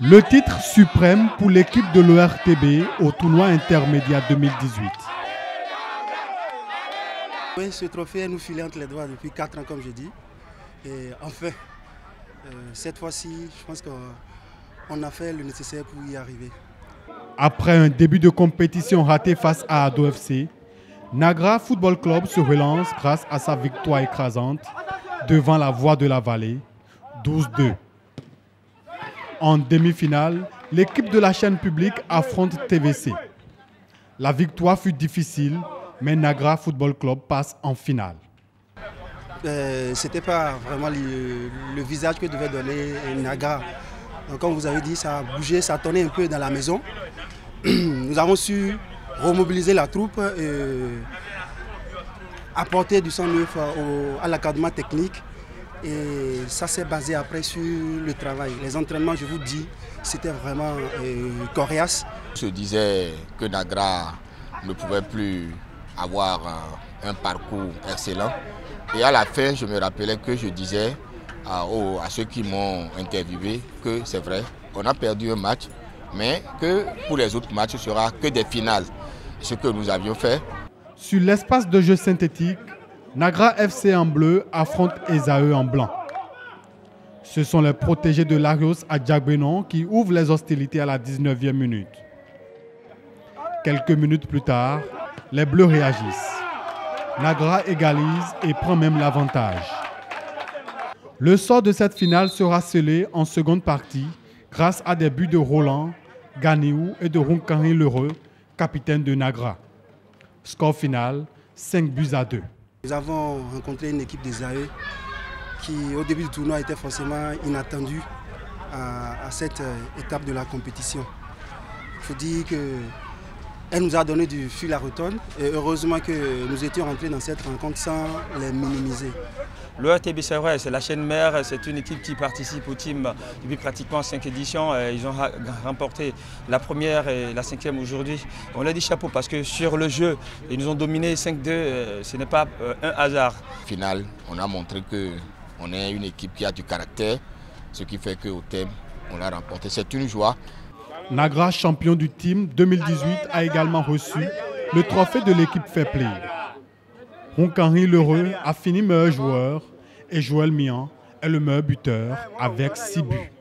Le titre suprême pour l'équipe de l'ORTB au tournoi intermédiaire 2018. Oui, ce trophée nous filait entre les doigts depuis 4 ans, comme je dis. Et enfin, cette fois-ci, je pense qu'on a fait le nécessaire pour y arriver. Après un début de compétition raté face à Ado FC, Nagra Football Club se relance grâce à sa victoire écrasante devant la Voix de la Vallée, 12-2. En demi-finale, l'équipe de la chaîne publique affronte TVC. La victoire fut difficile, mais Nagra Football Club passe en finale. Ce n'était pas vraiment le visage que devait donner Nagra. Donc, comme vous avez dit, ça a bougé, ça a tourné un peu dans la maison. Nous avons su remobiliser la troupe et apporter du sang neuf à l'académie technique. Et ça s'est basé après sur le travail. Les entraînements, je vous dis, c'était vraiment coriace. Je disais que Nagra ne pouvait plus avoir un parcours excellent. Et à la fin, je me rappelais que je disais à ceux qui m'ont interviewé que c'est vrai, on a perdu un match, mais que pour les autres matchs, ce sera que des finales. Ce que nous avions fait. Sur l'espace de jeu synthétique, Nagra FC en bleu affronte Esaü en blanc. Ce sont les protégés de Larios à Djagbenon qui ouvrent les hostilités à la 19e minute. Quelques minutes plus tard, les Bleus réagissent. Nagra égalise et prend même l'avantage. Le sort de cette finale sera scellé en seconde partie grâce à des buts de Roland, Ganiou et de Ronkanri Lheureux, capitaine de Nagra. Score final, 5-2. Nous avons rencontré une équipe des AE qui, au début du tournoi, était forcément inattendue à cette étape de la compétition. Il faut dire qu'elle nous a donné du fil à retordre et heureusement que nous étions rentrés dans cette rencontre sans les minimiser. L'ORTB, c'est vrai, c'est la chaîne mère, c'est une équipe qui participe au team depuis pratiquement 5 éditions. Ils ont remporté la première et la 5e aujourd'hui. On leur dit chapeau parce que sur le jeu, ils nous ont dominé 5-2, ce n'est pas un hasard. Au final, on a montré qu'on est une équipe qui a du caractère, ce qui fait qu'au thème, on l'a remporté. C'est une joie. Nagra, champion du team 2018, a également reçu le trophée de l'équipe Fair Play. Ronkanri Lheureux a fini meilleur joueur et Joël Mian est le meilleur buteur avec 6 buts.